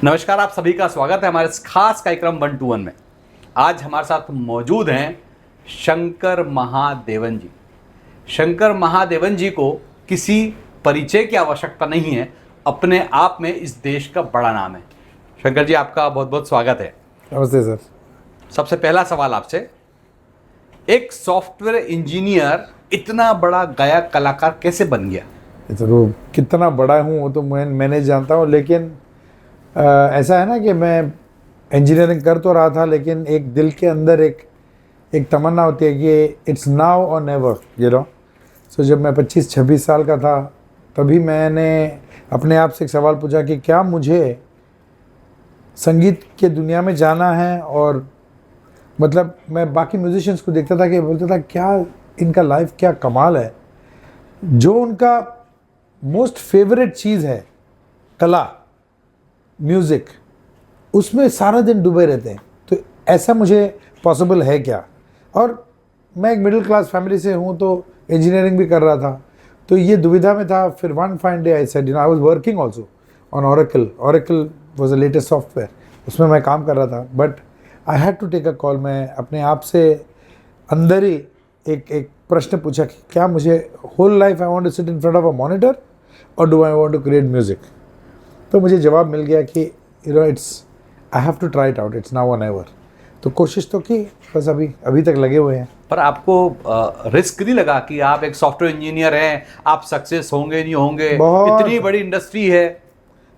नमस्कार, आप सभी का स्वागत है हमारे इस खास कार्यक्रम 121 में। आज हमारे साथ मौजूद हैं शंकर महादेवन जी। शंकर महादेवन जी को किसी परिचय की आवश्यकता नहीं है, अपने आप में इस देश का बड़ा नाम है। शंकर जी, आपका बहुत बहुत स्वागत है। नमस्ते सर। सबसे पहला सवाल आपसे, एक सॉफ्टवेयर इंजीनियर इतना बड़ा गायक कलाकार कैसे बन गया? तो कितना बड़ा हूँ वो तो मैंने जानता हूँ, लेकिन ऐसा है ना कि मैं इंजीनियरिंग कर तो रहा था, लेकिन एक दिल के अंदर एक तमन्ना होती है कि it's now or never, you know. सो जब मैं 25-26 साल का था, तभी मैंने अपने आप से एक सवाल पूछा कि क्या मुझे संगीत के दुनिया में जाना है। और मतलब मैं बाकी म्यूजिशियंस को देखता था कि बोलता था क्या इनका लाइफ क्या कमाल है, जो उनका मोस्ट फेवरेट चीज़ है कला, म्यूज़िक, उसमें सारा दिन डूबे रहते हैं। तो ऐसा मुझे पॉसिबल है क्या? और मैं एक मिडिल क्लास फैमिली से हूँ, तो इंजीनियरिंग भी कर रहा था, तो ये दुविधा में था। फिर one fine day I said, you know, I was working also on Oracle was the latest software, उसमें मैं काम कर रहा था। But I had to take a call. मैं अपने आप से अंदर ही एक प्रश्न पूछा कि क्या मुझे whole life I want to sit in front of a monitor और do I want to create music? तो मुझे जवाब मिल गया कि you know, it's I have to try it out, it's now or never. तो कोशिश तो की, बस अभी तक लगे हुए हैं। पर आपको रिस्क नहीं लगा कि आप एक सॉफ्टवेयर इंजीनियर हैं, आप सक्सेस होंगे नहीं होंगे? इतनी बड़ी इंडस्ट्री है।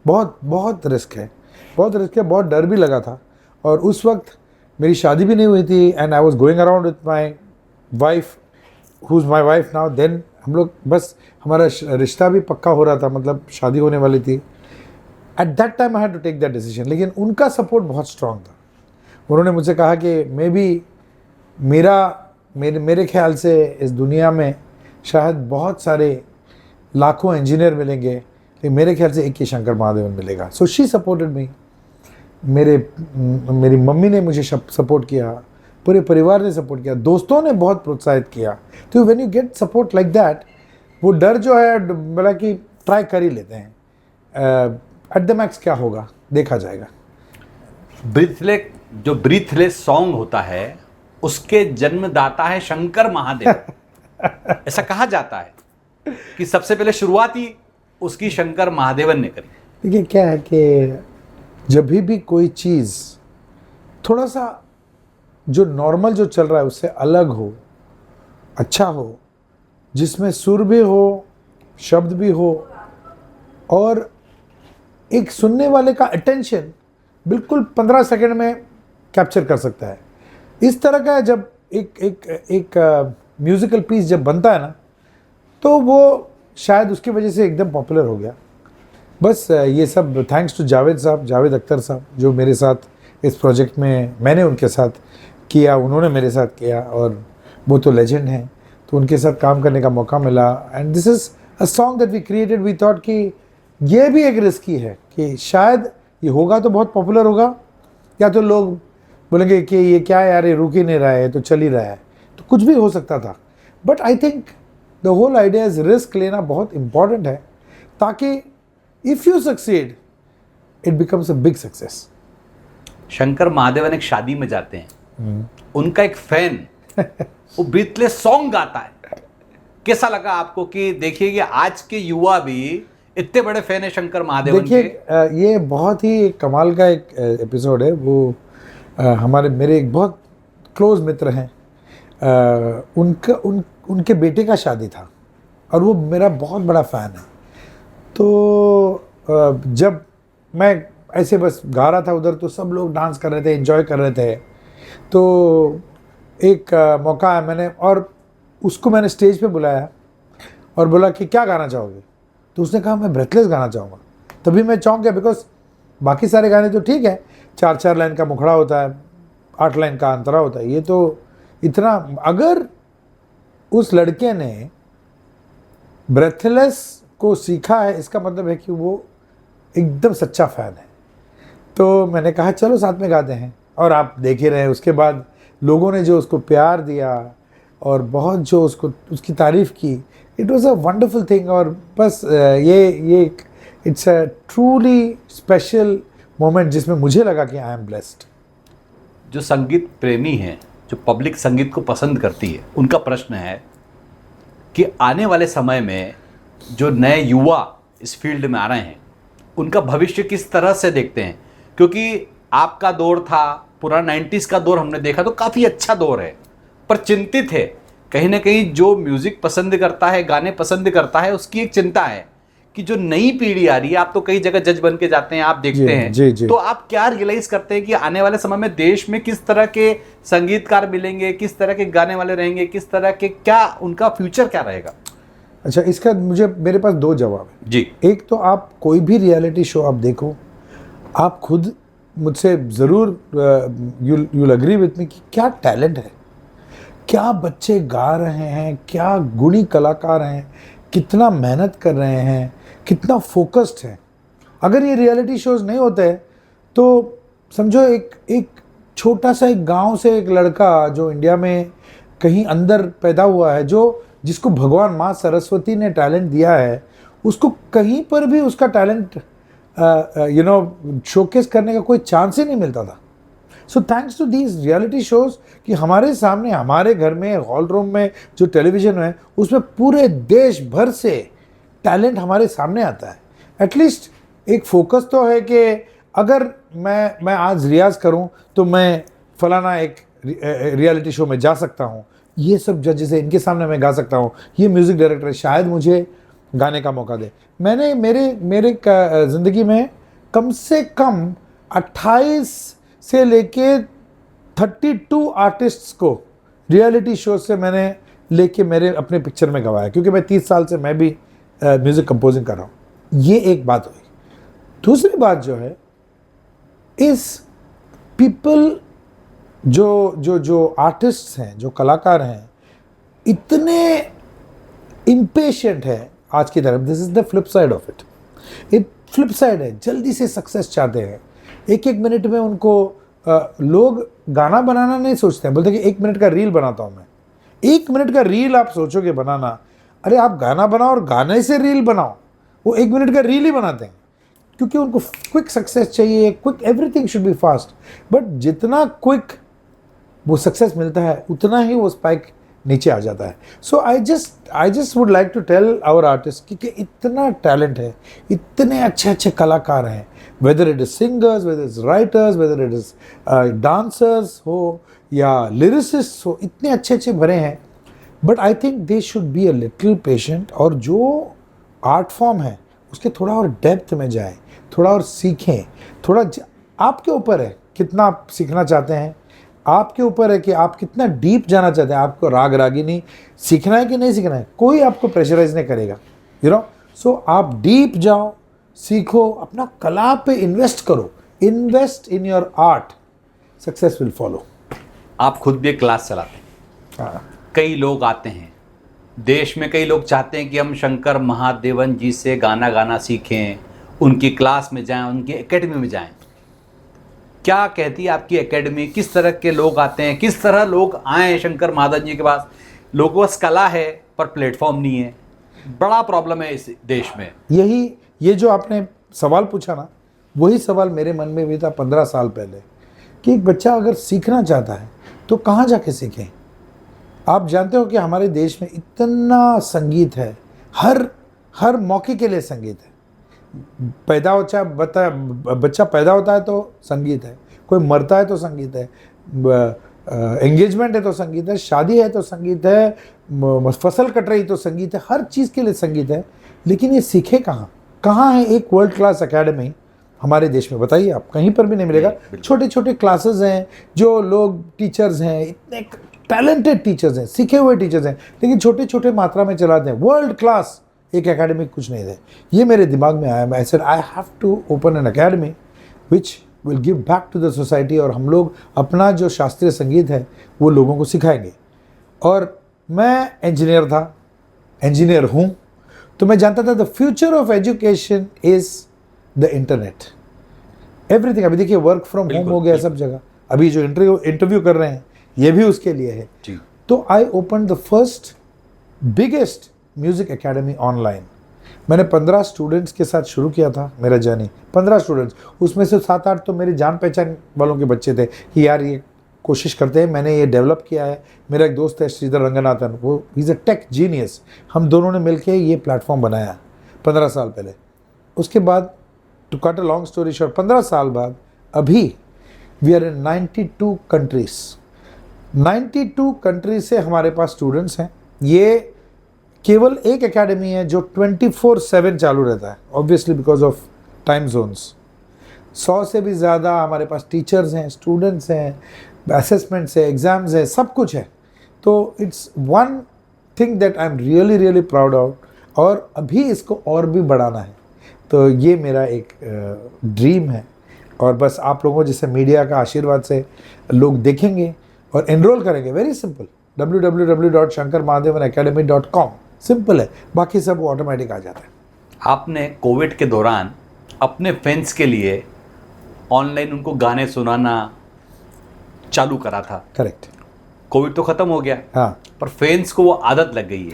बहुत रिस्क है, बहुत डर भी लगा था। और उस वक्त मेरी शादी भी नहीं हुई थी, and I was going around with my wife, who is my wife now. Then हम लोग, बस हमारा रिश्ता भी पक्का हो रहा था, मतलब शादी होने वाली थी। At that time I had to take that decision, लेकिन उनका सपोर्ट बहुत स्ट्रांग था। उन्होंने मुझसे कहा कि मे बी मेरे ख्याल से इस दुनिया में शायद बहुत सारे लाखों इंजीनियर मिलेंगे, लेकिन मेरे ख्याल से एक ही शंकर महादेवन मिलेगा। So she supported me. मेरी मम्मी ने मुझे सपोर्ट किया, पूरे परिवार ने सपोर्ट किया, दोस्तों ने बहुत प्रोत्साहित किया। तो when you get support like that, वो डर जो है, बोला कि ट्राई कर ही लेते हैं, एट द मैक्स क्या होगा देखा जाएगा। ब्रीथलेस सॉन्ग होता है, उसके जन्मदाता है शंकर महादेव। ऐसा कहा जाता है कि सबसे पहले शुरुआत ही उसकी शंकर महादेवन ने करी। देखिए क्या है कि जब भी कोई चीज़ थोड़ा सा जो नॉर्मल जो चल रहा है उससे अलग हो, अच्छा हो, जिसमें सुर भी हो, शब्द भी हो, और एक सुनने वाले का अटेंशन बिल्कुल 15 सेकंड में कैप्चर कर सकता है, इस तरह का जब एक म्यूज़िकल पीस जब बनता है ना, तो वो शायद उसकी वजह से एकदम पॉपुलर हो गया। बस ये सब थैंक्स टू जावेद अख्तर साहब, जो मेरे साथ इस प्रोजेक्ट में, मैंने उनके साथ किया, उन्होंने मेरे साथ किया, और वो तो लेजेंड हैं, तो उनके साथ काम करने का मौका मिला। And this is a song that we created. We thought कि ये भी एक रिस्की है कि शायद ये होगा तो बहुत पॉपुलर होगा, या तो लोग बोलेंगे कि ये क्या है यार, ये रुक ही नहीं रहा है, तो चल ही रहा है, तो कुछ भी हो सकता था। But I think the whole idea is risk लेना बहुत इंपॉर्टेंट है, ताकि if you succeed it becomes a big success. Shankar Mahadevan एक शादी में जाते हैं, उनका एक फैन वो ब्रीथलेस सॉन्ग गाता है। कैसा लगा आपको कि देखिए कि आज के युवा भी इतने बड़े फैन है शंकर महादेवन के? देखिए ये बहुत ही कमाल का एक एपिसोड है। वो मेरे एक बहुत क्लोज मित्र हैं, उनके बेटे का शादी था, और वो मेरा बहुत बड़ा फ़ैन है। तो जब मैं ऐसे बस गा रहा था उधर, तो सब लोग डांस कर रहे थे, एंजॉय कर रहे थे। तो एक मौका आया, उसको मैंने स्टेज पे बुलाया और बोला कि क्या गाना चाहोगे? तो उसने कहा मैं ब्रेथलेस गाना चाहूँगा। तभी मैं चौंक गया, बिकॉज बाकी सारे गाने तो ठीक है, 4-4 लाइन का मुखड़ा होता है, 8 लाइन का अंतरा होता है, ये तो इतना। अगर उस लड़के ने ब्रेथलेस को सीखा है, इसका मतलब है कि वो एकदम सच्चा फ़ैन है। तो मैंने कहा चलो साथ में गाते हैं, और आप देख ही रहे। उसके बाद लोगों ने जो उसको प्यार दिया और बहुत जो उसकी तारीफ़ की, it was a wonderful thing. और बस ये it's a truly special moment जिसमें मुझे लगा कि आई एम ब्लेस्ड। जो संगीत प्रेमी हैं, जो पब्लिक संगीत को पसंद करती है, उनका प्रश्न है कि आने वाले समय में जो नए युवा इस फील्ड में आ रहे हैं उनका भविष्य किस तरह से देखते हैं? क्योंकि आपका दौर था, पूरा 90s का दौर हमने देखा तो काफ़ी अच्छा दौर है, पर चिंतित है कहीं ना कहीं। जो म्यूज़िक पसंद करता है, गाने पसंद करता है, उसकी एक चिंता है कि जो नई पीढ़ी आ रही है, आप तो कई जगह जज बन के जाते हैं, आप देखते हैं, जी। तो आप क्या रियलाइज करते हैं कि आने वाले समय में देश में किस तरह के संगीतकार मिलेंगे, किस तरह के गाने वाले रहेंगे, किस तरह के, क्या उनका फ्यूचर क्या रहेगा? अच्छा, इसका मेरे पास 2 जवाब है जी। एक तो आप कोई भी रियलिटी शो आप देखो, आप खुद मुझसे ज़रूर यूल एग्री विथ मी कि क्या टैलेंट है, क्या बच्चे गा रहे हैं, क्या गुणी कलाकार हैं, कितना मेहनत कर रहे हैं, कितना फोकस्ड है। अगर ये रियलिटी शोज़ नहीं होते तो समझो एक छोटा सा एक गांव से एक लड़का जो इंडिया में कहीं अंदर पैदा हुआ है, जिसको भगवान माँ सरस्वती ने टैलेंट दिया है, उसको कहीं पर भी उसका टैलेंट शोकेस करने का कोई चांस ही नहीं मिलता था। So thanks to these reality shows कि हमारे सामने, हमारे घर में, हॉल रूम में जो टेलीविज़न है उसमें पूरे देश भर से टैलेंट हमारे सामने आता है। एटलीस्ट एक फोकस तो है कि अगर मैं आज रियाज़ करूं तो मैं फलाना एक रियलिटी शो में जा सकता हूं, ये सब जजेस है, इनके सामने मैं गा सकता हूं, ये म्यूज़िक डायरेक्टर है, शायद मुझे गाने का मौका दे। मैंने मेरे ज़िंदगी में कम से कम 28 से लेके 32 आर्टिस्ट्स को रियलिटी शो से मैंने लेके मेरे अपने पिक्चर में गवाया, क्योंकि मैं 30 साल से मैं भी म्यूज़िक कंपोजिंग कर रहा हूँ। ये एक बात हुई। दूसरी बात जो है, इस पीपल जो आर्टिस्ट्स हैं, जो कलाकार हैं, इतने इम्पेशेंट है आज की तरफ। This is the flip side of it. एक फ्लिप साइड है, जल्दी से सक्सेस चाहते हैं। एक मिनट में उनको लोग गाना बनाना नहीं सोचते हैं, बोलते हैं कि 1 मिनट का रील बनाता हूँ मैं। 1 मिनट का रील आप सोचोगे बनाना, अरे आप गाना बनाओ और गाने से रील बनाओ। वो 1 मिनट का रील ही बनाते हैं क्योंकि उनको क्विक सक्सेस चाहिए, quick, everything should be fast. But जितना क्विक वो सक्सेस मिलता है उतना ही वो स्पाइक नीचे आ जाता है। So I just would like to tell our artist कि इतना टैलेंट है, इतने अच्छे कलाकार हैं, whether it is singers, whether it is writers, whether it is dancers हो या लिरिसिस्ट हो, इतने अच्छे भरे हैं। But I think they should be a little patient, और जो आर्ट फॉर्म है उसके थोड़ा और डेप्थ में जाए, थोड़ा और सीखें। आपके ऊपर है कितना आप सीखना चाहते हैं, आपके ऊपर है कि आप कितना डीप जाना चाहते हैं। आपको राग रागिनी सीखना है कि नहीं सीखना है, कोई आपको प्रेशराइज नहीं करेगा, सो आप डीप जाओ, सीखो, अपना कला पे इन्वेस्ट करो, invest in your art, success will follow. आप खुद भी एक क्लास चलाते हैं, कई लोग आते हैं, देश में कई लोग चाहते हैं कि हम शंकर महादेवन जी से गाना सीखें, उनकी क्लास में जाएं, उनकी एकेडमी में जाएं। क्या कहती है आपकी एकेडमी? किस तरह के लोग आते हैं, किस तरह लोग आए शंकर महादेवन जी के पास? लोगों के पास कला है पर प्लेटफॉर्म नहीं है, बड़ा प्रॉब्लम है इस देश में। ये जो आपने सवाल पूछा ना, वही सवाल मेरे मन में भी था 15 साल पहले कि एक बच्चा अगर सीखना चाहता है तो कहाँ जाके सीखें। आप जानते हो कि हमारे देश में इतना संगीत है, हर मौके के लिए संगीत है। बच्चा पैदा होता है तो संगीत है, कोई मरता है तो संगीत है, एंगेजमेंट है तो संगीत है, शादी है तो संगीत है, फसल कट रही तो संगीत है, हर चीज़ के लिए संगीत है। लेकिन ये सीखे कहाँ है एक वर्ल्ड क्लास एकेडमी हमारे देश में? बताइए आप, कहीं पर भी नहीं मिलेगा। छोटे क्लासेस हैं, जो लोग टीचर्स हैं, इतने टैलेंटेड टीचर्स हैं, सीखे हुए टीचर्स हैं, लेकिन छोटे मात्रा में चलाते हैं। वर्ल्ड क्लास एक एकेडमी कुछ नहीं है। ये मेरे दिमाग में आया, मैं said I have to open an academy which will give back to the society, और हम लोग अपना जो शास्त्रीय संगीत है वो लोगों को सिखाएंगे। और मैं इंजीनियर हूँ, तो मैं जानता था the future of education is the internet, everything. अभी देखिए वर्क फ्रॉम होम हो गया सब जगह, अभी जो इंटरव्यू कर रहे हैं ये भी उसके लिए है। तो I open the first biggest music academy online, मैंने 15 स्टूडेंट्स के साथ शुरू किया था मेरा जर्नी। 15 स्टूडेंट्स, उसमें से 7-8 तो मेरी जान पहचान वालों के बच्चे थे कि यार ये कोशिश करते हैं, मैंने ये डेवलप किया है। मेरा एक दोस्त है श्रीधर रंगनाथन, वो he is a take genius. हम दोनों ने मिलकर ये प्लेटफॉर्म बनाया 15 साल पहले। उसके बाद to cut a long story short, 15 साल बाद अभी we are in 92 countries. 92 countries से हमारे पास स्टूडेंट्स हैं। ये केवल एक एकेडमी है जो 24/7 चालू रहता है, obviously because of time zones. 100 से भी ज़्यादा हमारे पास टीचर्स हैं, स्टूडेंट्स हैं, असेसमेंट्स है, एग्ज़ाम्स है, सब कुछ है। तो it's one thing that I am really really proud of, और अभी इसको और भी बढ़ाना है। तो ये मेरा एक ड्रीम है, और बस आप लोगों जैसे मीडिया का आशीर्वाद से लोग देखेंगे और एनरोल करेंगे। वेरी सिंपल, www.shankarmahadevanacademy.com, सिंपल है, बाकी सब ऑटोमेटिक आ जाता है। आपने कोविड के दौरान अपने फैंस के लिए ऑनलाइन उनको गाने सुनाना चालू करा था। करेक्ट। कोविड तो खत्म हो गया, हाँ, पर फैंस को वो आदत लग गई है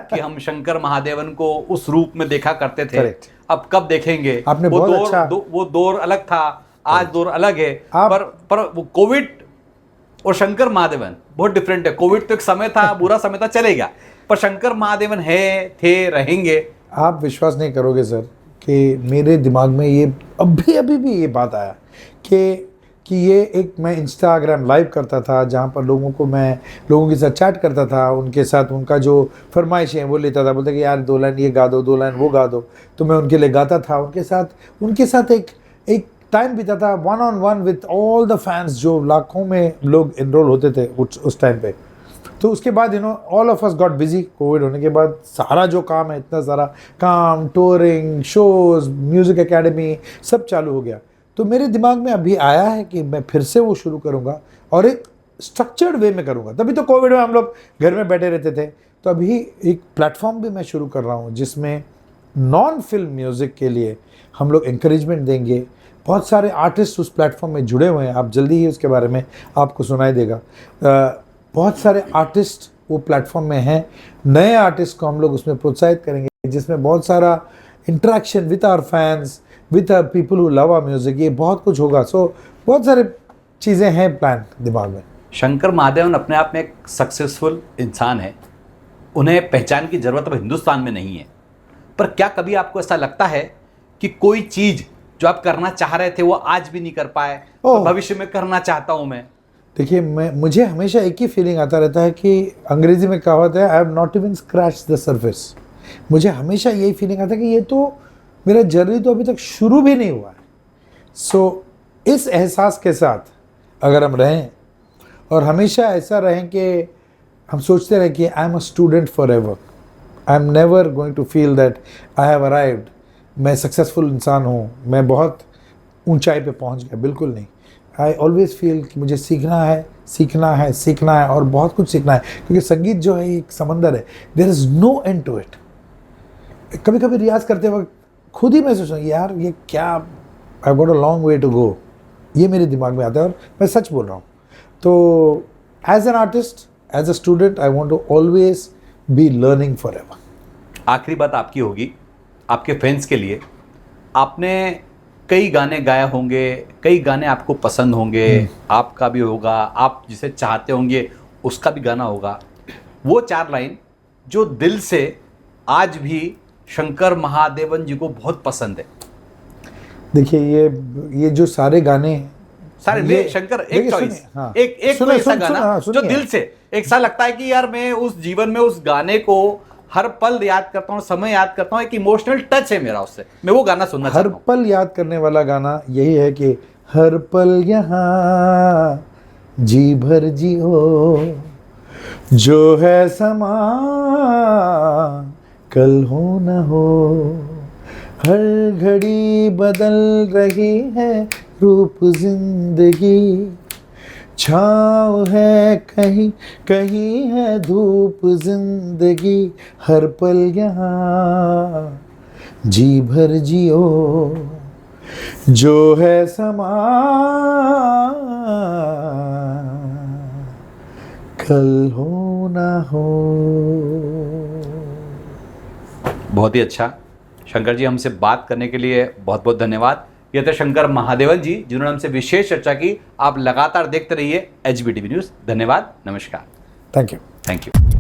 कि हम शंकर महादेवन को उस रूप में देखा करते थे। Correct. अब कब देखेंगे? आपने वो बहुत दौर अच्छा वो दौर अलग था, आज दौर अलग है। पर वो कोविड और शंकर महादेवन बहुत डिफरेंट है। कोविड तो एक समय था, बुरा समय था, चलेगा, पर शंकर महादेवन है, थे, रहेंगे। आप विश्वास नहीं करोगे सर कि मेरे दिमाग में ये अभी भी ये बात आया कि ये एक, मैं इंस्टाग्राम लाइव करता था जहाँ पर लोगों के साथ चैट करता था, उनके साथ उनका जो फरमाइश है वो लेता था, बोलते कि यार 2 लाइन ये गा दो, 2 लाइन वो गा दो, तो मैं उनके लिए गाता था। उनके साथ एक टाइम बीता था, 1-on-1 with all the fans, जो लाखों में लोग इनरोल होते थे उस टाइम पे। तो उसके बाद all of us got busy. Covid होने के बाद सारा जो काम है, इतना सारा काम, टूरिंग, शोज, म्यूज़िक एकेडमी, सब चालू हो गया। तो मेरे दिमाग में अभी आया है कि मैं फिर से वो शुरू करूँगा, और एक स्ट्रक्चर्ड वे में करूँगा। तभी तो कोविड में हम लोग घर में बैठे रहते थे। तो अभी एक प्लेटफॉर्म भी मैं शुरू कर रहा हूँ जिसमें नॉन फिल्म म्यूज़िक के लिए हम लोग इंकरेजमेंट देंगे। बहुत सारे आर्टिस्ट उस प्लेटफॉर्म में जुड़े हुए हैं, आप जल्दी ही उसके बारे में आपको सुनाई देगा। बहुत सारे आर्टिस्ट वो प्लेटफॉर्म में हैं। नए आर्टिस्ट को हम लोग उसमें प्रोत्साहित करेंगे, जिसमें बहुत सारा interaction with our fans, with people who love our music, ये बहुत कुछ होगा। सो बहुत सारे चीज़ें हैं प्लान दिमाग में। शंकर महादेवन अपने आप में एक सक्सेसफुल इंसान है, उन्हें पहचान की ज़रूरत अब हिंदुस्तान में नहीं है। पर क्या कभी आपको ऐसा लगता है कि कोई चीज़ जो आप करना चाह रहे थे वो आज भी नहीं कर पाए, तो भविष्य में करना चाहता हूँ मैं? देखिए, मुझे हमेशा एक ही फीलिंग आता रहता है कि अंग्रेजी में कहावत है, I have not even scratch the surface. मुझे हमेशा यही फीलिंग आता है कि ये तो मेरा जर्नी तो अभी तक शुरू भी नहीं हुआ है। सो इस एहसास के साथ अगर हम रहें, और हमेशा ऐसा रहें कि हम सोचते रहें कि I am a student forever, I am never going to feel that I have arrived, मैं सक्सेसफुल इंसान हूँ, मैं बहुत ऊंचाई पे पहुँच गया, बिल्कुल नहीं। आई ऑलवेज फील कि मुझे सीखना है और बहुत कुछ सीखना है, क्योंकि संगीत जो है एक समंदर है, there is no end to it. कभी कभी रियाज़ करते वक्त खुद ही मैं सोचता हूँ यार ये क्या, I got a long way to go, ये मेरे दिमाग में आता है, और मैं सच बोल रहा हूँ। तो as an artist, as a student, I want to always be learning forever. आखिरी बात आपकी होगी आपके फैंस के लिए। आपने कई गाने गाए होंगे, कई गाने आपको पसंद होंगे, आपका भी होगा, आप जिसे चाहते होंगे उसका भी गाना होगा। वो 4 लाइन जो दिल से आज भी शंकर महादेवन जी को बहुत पसंद है। देखिए, ये जो सारे गाने सारे ले शंकर, एक चॉइस, हाँ, एक कोई ऐसा गाना जो दिल से एक सा लगता है कि यार मैं उस जीवन में उस गाने को हर पल याद करता हूँ, समय याद करता हूँ, एक इमोशनल टच है मेरा उससे, मैं वो गाना सुनना चाहता हूँ। हर पल याद करने वाला गाना यही है कि हर पल यहाँ जी भर जियो, जो है समा कल हो न हो, हर घड़ी बदल रही है रूप जिंदगी, छाँव है कहीं कहीं है धूप जिंदगी, हर पल यहाँ जी भर जियो, जो है समा कल हो ना हो। बहुत ही अच्छा। शंकर जी, हमसे बात करने के लिए बहुत बहुत धन्यवाद। ये थे शंकर महादेवन जी, जिन्होंने हमसे विशेष चर्चा की। आप लगातार देखते रहिए HBTV न्यूज़। धन्यवाद, नमस्कार। Thank you. Thank you.